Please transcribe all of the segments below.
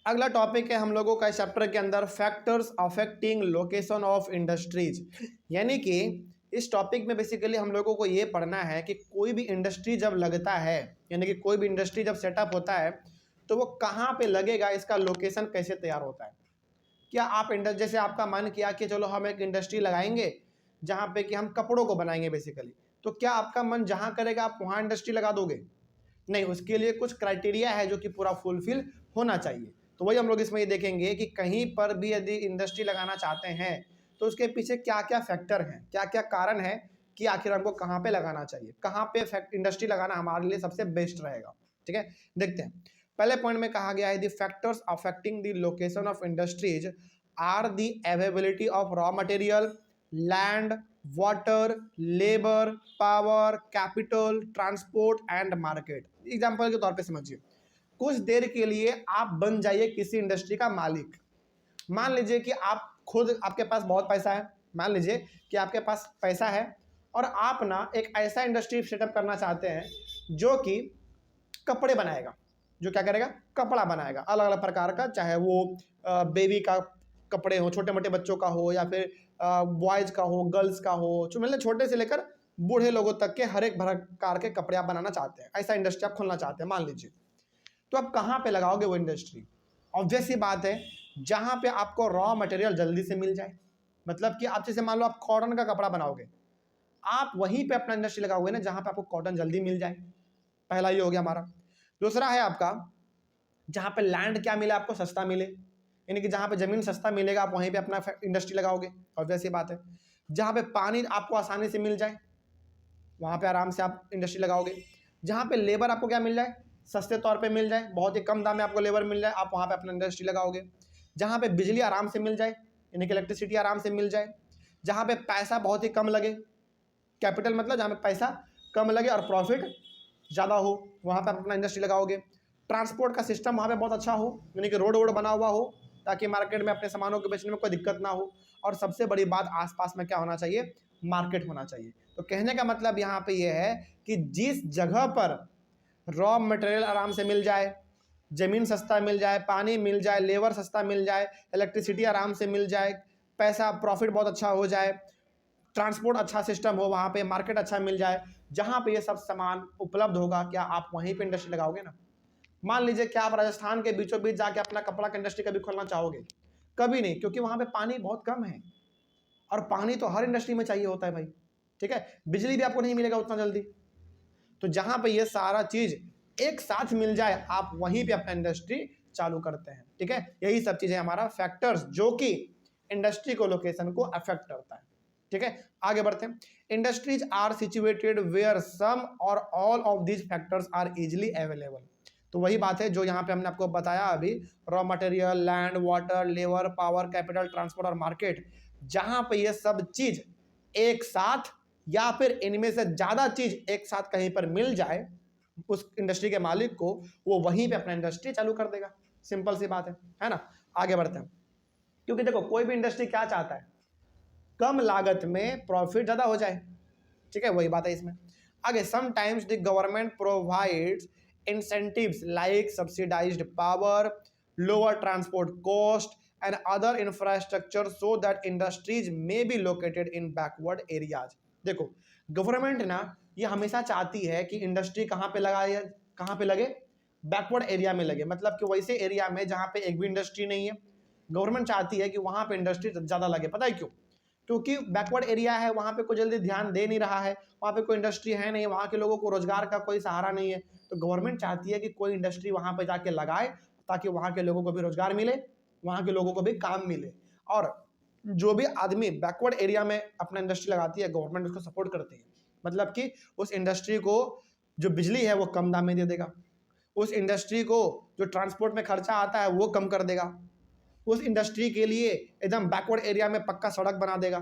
अगला टॉपिक है हम लोगों का चैप्टर के अंदर factors affecting location of industries. यानी कि इस टॉपिक में बेसिकली हम लोगों को ये पढ़ना है कि कोई भी इंडस्ट्री जब लगता है, यानी कि कोई भी इंडस्ट्री जब सेटअप होता है तो वो कहाँ पे लगेगा, इसका लोकेशन कैसे तैयार होता है। क्या आप जैसे आपका मन किया कि चलो हम एक इंडस्ट्री लगाएंगे जहाँ पे कि हम कपड़ों को बनाएंगे बेसिकली, तो क्या आपका मन जहाँ करेगा आप वहाँ इंडस्ट्री लगा दोगे? नहीं, उसके लिए कुछ क्राइटेरिया है जो कि पूरा फुलफिल होना चाहिए। तो वही हम लोग इसमें ये देखेंगे कि कहीं पर भी यदि इंडस्ट्री लगाना चाहते हैं तो उसके पीछे क्या क्या फैक्टर हैं, क्या क्या कारण है कि आखिर हमको कहाँ पे लगाना चाहिए, कहाँ पे इंडस्ट्री लगाना हमारे लिए सबसे बेस्ट रहेगा। ठीक है, देखते हैं। पहले पॉइंट में कहा गया है the factors affecting the location of industries are the availability of raw material, land, water, labour, power, capital, transport and market. Example के तौर पे समझिए, कुछ देर के लिए आप बन जाइए किसी इंडस्ट्री का मालिक। मान लीजिए कि आप खुद, आपके पास बहुत पैसा है, मान लीजिए कि आपके पास पैसा है और आप ना एक ऐसा इंडस्ट्री सेटअप करना चाहते हैं जो कि कपड़े बनाएगा, जो क्या करेगा, कपड़ा बनाएगा अलग अलग प्रकार का, चाहे वो बेबी का कपड़े हो, छोटे मोटे बच्चों का हो, या फिर बॉयज़ का हो, गर्ल्स का हो, जो मतलब छोटे से लेकर बूढ़े लोगों तक के हर एक प्रकार के कपड़े आप बनाना चाहते हैं, ऐसा इंडस्ट्री आप खोलना चाहते हैं मान लीजिए। तो आप कहाँ पे लगाओगे वो इंडस्ट्री? ऑब्वियस सी बात है, जहाँ पे आपको रॉ मटेरियल जल्दी से मिल जाए। मतलब कि आप जैसे मान लो आप कॉटन का कपड़ा बनाओगे, आप वहीं पे अपना इंडस्ट्री लगाओगे ना जहाँ पे आपको कॉटन जल्दी मिल जाए। पहला ये हो गया हमारा। दूसरा है आपका, जहाँ पे लैंड क्या मिले आपको, सस्ता मिले, यानी कि जहाँ पे ज़मीन सस्ता मिलेगा आप वहीं पे अपना इंडस्ट्री लगाओगे, ऑब्वियस सी बात है। जहाँ पे पानी आपको आसानी से मिल जाए वहाँ पे आराम से आप इंडस्ट्री लगाओगे। जहाँ पे लेबर आपको क्या मिल जाए, सस्ते तौर पे मिल जाए, बहुत ही कम दाम में आपको लेबर मिल जाए, आप वहाँ पे अपना इंडस्ट्री लगाओगे। जहाँ पे बिजली आराम से मिल जाए, यानी कि इलेक्ट्रिसिटी आराम से मिल जाए। जहाँ पे पैसा बहुत ही कम लगे, कैपिटल मतलब जहाँ पे पैसा कम लगे और प्रॉफिट ज़्यादा हो, वहाँ पे आप अपना इंडस्ट्री लगाओगे। ट्रांसपोर्ट का सिस्टम वहाँ पे बहुत अच्छा हो, यानी कि रोड वोड बना हुआ हो ताकि मार्केट में अपने सामानों के बेचने में कोई दिक्कत ना हो। और सबसे बड़ी बात, आसपास में क्या होना चाहिए, मार्केट होना चाहिए। तो कहने का मतलब यहाँ पे ये है कि जिस जगह पर रॉ मटेरियल आराम से मिल जाए, ज़मीन सस्ता मिल जाए, पानी मिल जाए, लेबर सस्ता मिल जाए, इलेक्ट्रिसिटी आराम से मिल जाए, पैसा प्रॉफिट बहुत अच्छा हो जाए, ट्रांसपोर्ट अच्छा सिस्टम हो, वहाँ पे मार्केट अच्छा मिल जाए, जहाँ पे ये सब सामान उपलब्ध होगा, क्या आप वहीं पे इंडस्ट्री लगाओगे ना? मान लीजिए कि आप राजस्थान के बीचों बीच जाके अपना कपड़ा का इंडस्ट्री कभी खोलना चाहोगे? कभी नहीं, क्योंकि वहाँ पे पानी बहुत कम है और पानी तो हर इंडस्ट्री में चाहिए होता है भाई। ठीक है, बिजली भी आपको नहीं मिलेगा उतना जल्दी। तो जहाँ पे ये सारा चीज़ एक साथ मिल जाए आप वहीं पे अपना इंडस्ट्री चालू करते हैं। ठीक है, यही सब चीज़ें हमारा फैक्टर्स जो कि इंडस्ट्री को, लोकेशन को अफेक्ट करता है। ठीक है, आगे बढ़ते हैं। Industries are situated where some or all of these factors are easily available. तो वही बात है जो यहाँ पे हमने आपको बताया अभी, raw material, land, water, labour, power, capital, transport और मार्केट। जहाँ पे ये सब चीज एक साथ या फिर इनमें से ज़्यादा चीज एक साथ कहीं पर मिल जाए उस इंडस्ट्री के मालिक को, वो वहीं पे अपना इंडस्ट्री चालू कर देगा। सिंपल सी बात है ना? आगे बढ़ते हैं। क्योंकि देखो, कोई भी इंडस्ट्री क्या चाहता है, कम लागत में प्रॉफिट ज़्यादा हो जाए। ठीक है, वही बात है इसमें। आगे, sometimes the government provides incentives like subsidized power, lower transport cost and other infrastructure so that industries may be located in backward areas। देखो, गवर्नमेंट ना ये हमेशा चाहती है कि इंडस्ट्री कहाँ पे लगाए, कहाँ पे लगे, बैकवर्ड एरिया में लगे। मतलब कि वैसे एरिया में जहाँ पे एक भी इंडस्ट्री नहीं है, गवर्नमेंट चाहती है कि वहाँ पे इंडस्ट्री ज़्यादा लगे। पता है क्यों? क्योंकि बैकवर्ड एरिया है, वहाँ पे कोई जल्दी ध्यान दे नहीं रहा है, वहाँ पे कोई इंडस्ट्री है नहीं, वहाँ के लोगों को रोजगार का कोई सहारा नहीं है। तो गवर्नमेंट चाहती है कि कोई इंडस्ट्री वहाँ पे जाके लगाए ताकि वहाँ के लोगों को भी रोजगार मिले, वहाँ के लोगों को भी काम मिले। और जो भी आदमी बैकवर्ड एरिया में अपना इंडस्ट्री लगाती है, गवर्नमेंट उसको सपोर्ट करती है। मतलब कि उस इंडस्ट्री को जो बिजली है वो कम दाम में दे देगा, उस इंडस्ट्री को जो ट्रांसपोर्ट में खर्चा आता है वो कम कर देगा, उस इंडस्ट्री के लिए एकदम बैकवर्ड एरिया में पक्का सड़क बना देगा।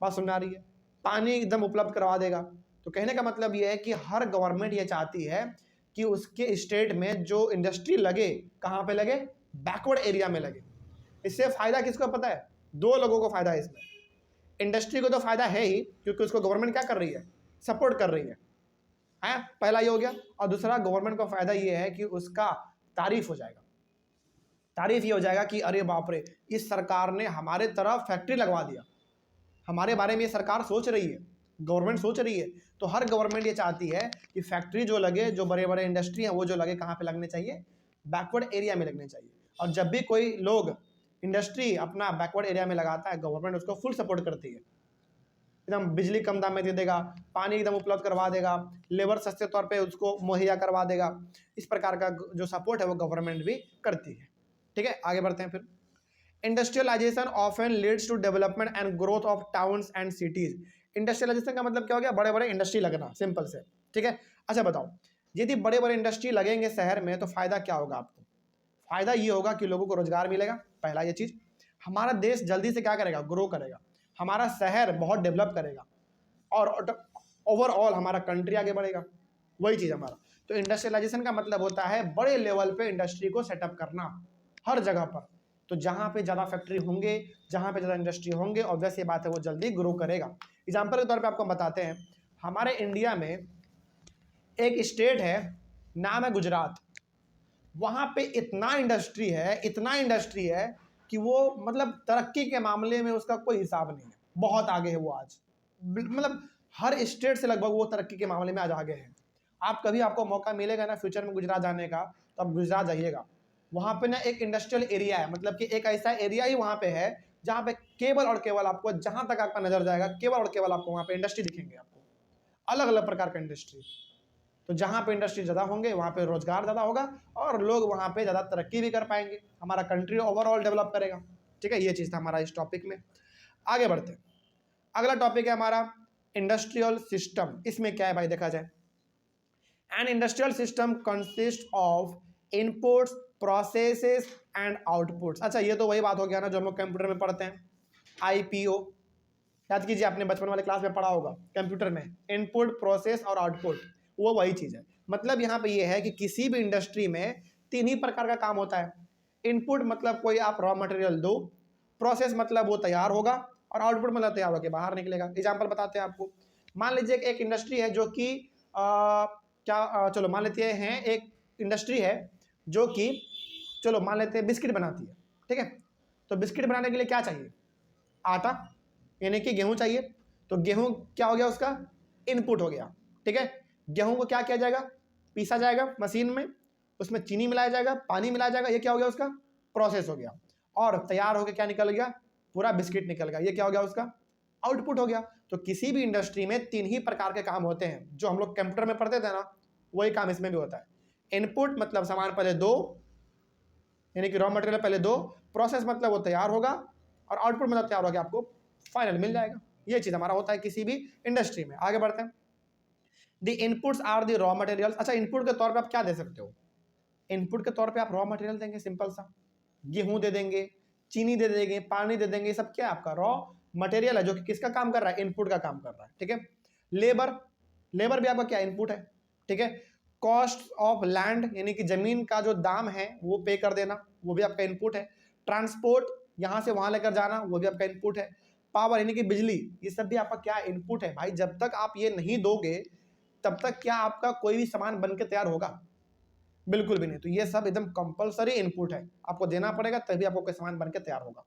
बात सुन आ रही है? पानी एकदम उपलब्ध करवा देगा। तो कहने का मतलब ये है कि हर गवर्नमेंट ये चाहती है कि उसके स्टेट में जो इंडस्ट्री लगे, कहाँ पे लगे, बैकवर्ड एरिया में लगे। इससे फायदा किसको पता है? दो लोगों को फायदा है इसमें। इंडस्ट्री को तो फायदा है ही, क्योंकि उसको गवर्नमेंट क्या कर रही है, सपोर्ट कर रही है। पहला ये हो गया। और दूसरा, गवर्नमेंट को फायदा ये है कि उसका तारीफ हो जाएगा। तारीफ ये हो जाएगा कि अरे बाप रे, इस सरकार ने हमारे तरफ फैक्ट्री लगवा दिया, हमारे बारे में ये सरकार सोच रही है, गवर्नमेंट सोच रही है। तो हर गवर्नमेंट ये चाहती है कि फैक्ट्री जो लगे, जो बड़े बड़े इंडस्ट्री हैं वो जो लगे, कहाँ पे लगने चाहिए? बैकवर्ड एरिया में लगने चाहिए। और जब भी कोई लोग इंडस्ट्री अपना बैकवर्ड एरिया में लगाता है, गवर्नमेंट उसको फुल सपोर्ट करती है, एकदम बिजली कम दाम में दे देगा, पानी एकदम उपलब्ध करवा देगा, लेबर सस्ते तौर पे उसको मुहैया करवा देगा। इस प्रकार का जो सपोर्ट है वो गवर्नमेंट भी करती है। ठीक है, आगे बढ़ते हैं फिर। Industrialization often leads to development and growth of towns and cities. Industrialization का मतलब क्या हो गया? बड़े बड़े इंडस्ट्री लगना, सिंपल से। ठीक है, अच्छा बताओ, यदि बड़े बड़े इंडस्ट्री लगेंगे शहर में तो फायदा क्या होगा आपको? फायदा ये होगा कि लोगों को रोजगार मिलेगा, पहला ये चीज। हमारा देश जल्दी से क्या करेगा? ग्रो करेगा, हमारा शहर बहुत डेवलप करेगा, और ओवरऑल हमारा कंट्री आगे बढ़ेगा, वही चीज हमारा। तो इंडस्ट्रियलाइजेशन का मतलब होता है बड़े लेवल पे इंडस्ट्री को सेटअप करना हर जगह पर। तो जहां पे ज्यादा फैक्ट्री होंगे, जहां पे ज्यादा इंडस्ट्री होंगे, ऑब्वियस ये बात है वो जल्दी ग्रो करेगा। एग्जाम्पल के तौर पे आपको बताते हैं, हमारे इंडिया में एक स्टेट है, नाम है गुजरात। वहां पे इतना इंडस्ट्री है, इतना इंडस्ट्री है कि वो मतलब तरक्की के मामले में उसका कोई हिसाब नहीं है, बहुत आगे है वो आज। मतलब हर स्टेट से लगभग वो तरक्की के मामले में आज आगे है। आप कभी, आपको मौका मिलेगा ना फ्यूचर में गुजरात जाने का, तो आप गुजरात जाइएगा। वहां पे ना एक इंडस्ट्रियल एरिया है, मतलब कि एक ऐसा एरिया ही वहां पे है जहां पे केवल और केवल आपको, जहां तक आपका नजर जाएगा, केवल और केवल आपको वहां पे इंडस्ट्री दिखेंगे, आपको अलग अलग प्रकार का इंडस्ट्री। तो जहां पे इंडस्ट्री ज़्यादा होंगे वहां पे रोजगार ज़्यादा होगा, और लोग वहां पे ज़्यादा तरक्की भी कर पाएंगे, हमारा कंट्री ओवरऑल डेवलप करेगा। ठीक है, ये चीज़ था हमारा इस टॉपिक में। आगे बढ़ते हैं, अगला टॉपिक है हमारा इंडस्ट्रियल सिस्टम। इसमें क्या है भाई, देखा जाए, an industrial system consist of inputs, processes and outputs. अच्छा, ये तो वही बात हो गया ना जो हम लोग कंप्यूटर में पढ़ते हैं, IPO। याद कीजिए, आपने बचपन वाले क्लास में पढ़ा होगा कंप्यूटर में, इनपुट, प्रोसेस और आउटपुट, वो वही चीज़ है। मतलब यहाँ पे ये है कि किसी भी इंडस्ट्री में 3 ही प्रकार का काम होता है। इनपुट मतलब कोई आप रॉ मटेरियल दो, प्रोसेस मतलब वो तैयार होगा, और आउटपुट मतलब तैयार होकर बाहर निकलेगा। एग्जाम्पल बताते हैं आपको। मान लीजिए एक इंडस्ट्री है जो कि चलो मान लेते हैं एक इंडस्ट्री है जो कि, चलो मान लेते हैं बिस्किट बनाती है। ठीक है, तो बिस्किट बनाने के लिए क्या चाहिए? आटा, यानी कि गेहूं चाहिए। तो गेहूं क्या हो गया? उसका इनपुट हो गया। ठीक है, गेहूं को क्या किया जाएगा? पीसा जाएगा मशीन में, उसमें चीनी मिलाया जाएगा, पानी मिलाया जाएगा, ये क्या हो गया? उसका प्रोसेस हो गया, और तैयार होकर क्या निकल गया? पूरा बिस्किट निकल गया। ये क्या हो गया? उसका आउटपुट हो गया। तो किसी भी इंडस्ट्री में 3 ही प्रकार के काम होते हैं, जो हम लोग कंप्यूटर में पढ़ते थे ना, वही काम इसमें भी होता है। इनपुट मतलब सामान पहले दो, यानी कि रॉ मटेरियल पहले दो, प्रोसेस मतलब वो तैयार होगा, और आउटपुट मतलब तैयार होगा, आपको फाइनल मिल जाएगा। ये चीज हमारा होता है किसी भी इंडस्ट्री में। आगे बढ़ते हैं। The inputs are the raw materials. अच्छा, इनपुट के तौर पे आप क्या दे सकते हो? इनपुट के तौर पे आप रॉ मटेरियल देंगे, सिंपल सा, गेहूं दे देंगे, चीनी दे देंगे, पानी दे देंगे, सब क्या है? आपका रॉ मटेरियल है, जो कि किसका काम कर रहा है? इनपुट का काम कर रहा है। ठीक है, लेबर, लेबर भी आपका क्या? इनपुट है। ठीक है, कॉस्ट ऑफ लैंड, यानी कि जमीन का जो दाम है वो पे कर देना, वो भी आपका इनपुट है। ट्रांसपोर्ट, यहां से वहां लेकर जाना, वो भी आपका इनपुट है। पावर, यानी कि बिजली, ये सब भी आपका क्या? इनपुट है। भाई, जब तक आप ये नहीं दोगे तब तक क्या आपका कोई भी सामान बन के तैयार होगा? बिल्कुल भी नहीं। तो ये सब एकदम कंपलसरी इनपुट है, आपको देना पड़ेगा, तभी आपको कोई सामान बन के तैयार होगा।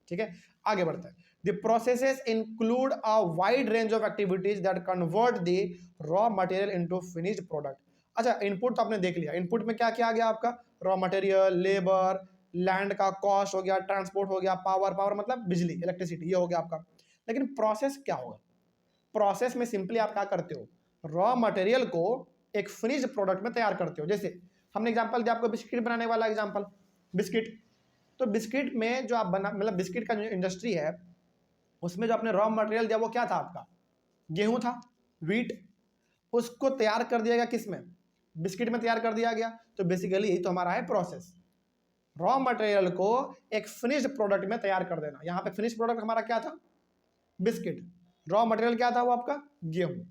ठीक है, आगे बढ़ता है। The processes include a wide range of activities that convert the raw material into finished product. अच्छा, इनपुट तो आपने देख लिया, इनपुट में क्या क्या आ गया आपका? रॉ मटेरियल, लेबर, लैंड का कॉस्ट हो गया, ट्रांसपोर्ट हो गया, पावर, पावर मतलब बिजली, इलेक्ट्रिसिटी, ये हो गया आपका। लेकिन प्रोसेस क्या होगा? प्रोसेस में सिंपली आप क्या करते हो? रॉ मटेरियल को एक फिनिश्ड प्रोडक्ट में तैयार करते हो। जैसे हमने एग्जांपल दिया आपको बिस्किट बनाने वाला एग्जांपल, बिस्किट। तो बिस्किट में जो आप बना, मतलब बिस्किट का जो इंडस्ट्री है, उसमें जो आपने रॉ मटेरियल दिया वो क्या था? आपका गेहूं था, व्हीट। उसको तैयार कर दिया गया किस में? बिस्किट में तैयार कर दिया गया। तो बेसिकली यही तो हमारा है प्रोसेस, रॉ मटेरियल को एक फिनिश्ड प्रोडक्ट में तैयार कर देना। यहाँ पे फिनिश्ड प्रोडक्ट हमारा क्या था? बिस्किट। रॉ मटेरियल क्या था? वो आपका गेहूं।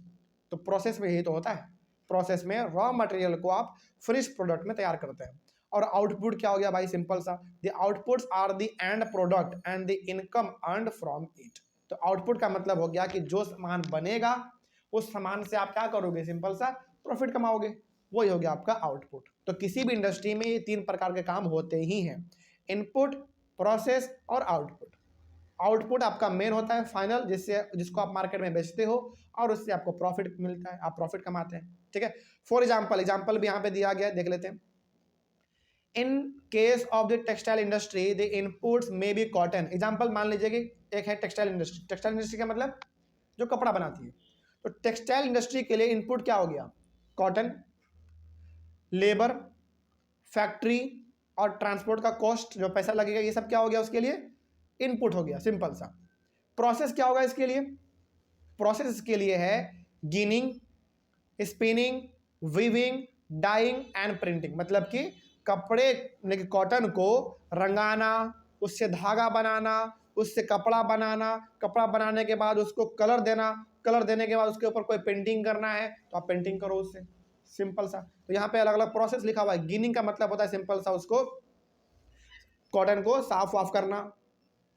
तो प्रोसेस में यही तो होता है, प्रोसेस में रॉ मटेरियल को आप फिनिश्ड प्रोडक्ट में तैयार करते हैं। और आउटपुट क्या हो गया भाई? सिंपल सा, the outputs are the end product and the income earned from it. तो आउटपुट का मतलब हो गया कि जो सामान बनेगा उस सामान से आप क्या करोगे? सिंपल सा प्रॉफिट कमाओगे, वही हो गया आपका आउटपुट। तो किसी भी इंडस्ट्री में ये 3 प्रकार के काम होते ही हैं। इनपुट, प्रोसेस और आउटपुट। आउटपुट आपका मेन होता है फाइनल, जिसको आप मार्केट में बेचते हो और उससे आपको प्रॉफिट मिलता है, आप प्रॉफिट कमाते हैं, ठीक है। फॉर एग्जाम्पल भी यहाँ पे दिया गया है, देख लेते हैं। In case of the textile industry the inputs may be cotton. Example मान लीजिए कि एक है टेक्सटाइल इंडस्ट्री। टेक्सटाइल इंडस्ट्री का मतलब जो कपड़ा बनाती है। तो टेक्सटाइल इंडस्ट्री के लिए इनपुट क्या हो गया? कॉटन, लेबर, फैक्ट्री और ट्रांसपोर्ट का कॉस्ट, जो पैसा लगेगा, ये सब क्या हो गया उसके लिए? इनपुट हो गया, सिंपल सा। प्रोसेस क्या होगा इसके लिए? प्रोसेस इसके लिए है ginning, spinning, weaving, dyeing and printing. मतलब कि कपड़े कॉटन को रंगाना, उससे धागा बनाना, उससे कपड़ा बनाना, कपड़ा बनाने के बाद उसको कलर देना, कलर देने के बाद उसके ऊपर कोई पेंटिंग करना है तो आप पेंटिंग करो उससे, सिंपल सा। तो यहाँ पे अलग अलग प्रोसेस लिखा हुआ है। गिनिंग का मतलब होता है सिंपल सा, उसको कॉटन को साफ वाफ करना,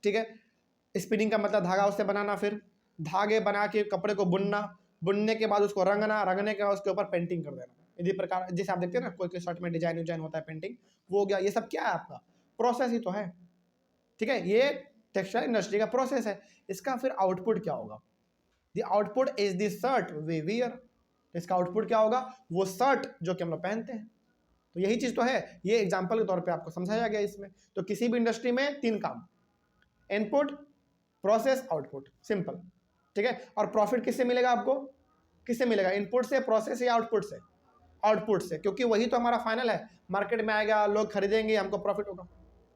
ठीक है। स्पिनिंग का मतलब धागा उससे बनाना, फिर धागे बना के कपड़े को बुनना, बुनने के बाद उसको रंगना, रंगने के बाद उसके ऊपर पेंटिंग कर देना। इसी प्रकार जैसे आप देखते हैं ना, कोई शर्ट में डिजाइन विजाइन होता है, पेंटिंग, वो हो गया। ये सब क्या है? आपका प्रोसेस ही तो है, ठीक है। ये टेक्सटाइल इंडस्ट्री का प्रोसेस है। इसका फिर आउटपुट क्या होगा? The output is the shirt we wear. इसका आउटपुट क्या होगा? वो शर्ट जो कि हम लोग पहनते हैं। तो यही चीज तो है, ये एग्जाम्पल के तौर पे आपको समझाया गया इसमें। तो किसी भी इंडस्ट्री में 3 काम, इनपुट, प्रोसेस, आउटपुट, सिंपल, ठीक है। और प्रॉफिट किससे मिलेगा आपको? किससे मिलेगा? इनपुट से, प्रोसेस या आउटपुट से? आउटपुट से, क्योंकि वही तो हमारा फाइनल है। मार्केट में आएगा, लोग खरीदेंगे, हमको प्रॉफिट होगा,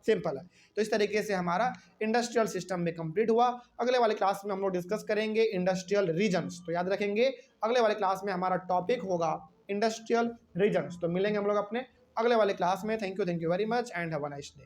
सिंपल है। तो इस तरीके से हमारा इंडस्ट्रियल सिस्टम में कंप्लीट हुआ। अगले वाले क्लास में हम लोग डिस्कस करेंगे इंडस्ट्रियल रीजन्स। तो याद रखेंगे, अगले वाले क्लास में हमारा टॉपिक होगा इंडस्ट्रियल रीजन्स। तो मिलेंगे हम लोग अपने अगले वाले क्लास में। Thank you very much and have a nice day.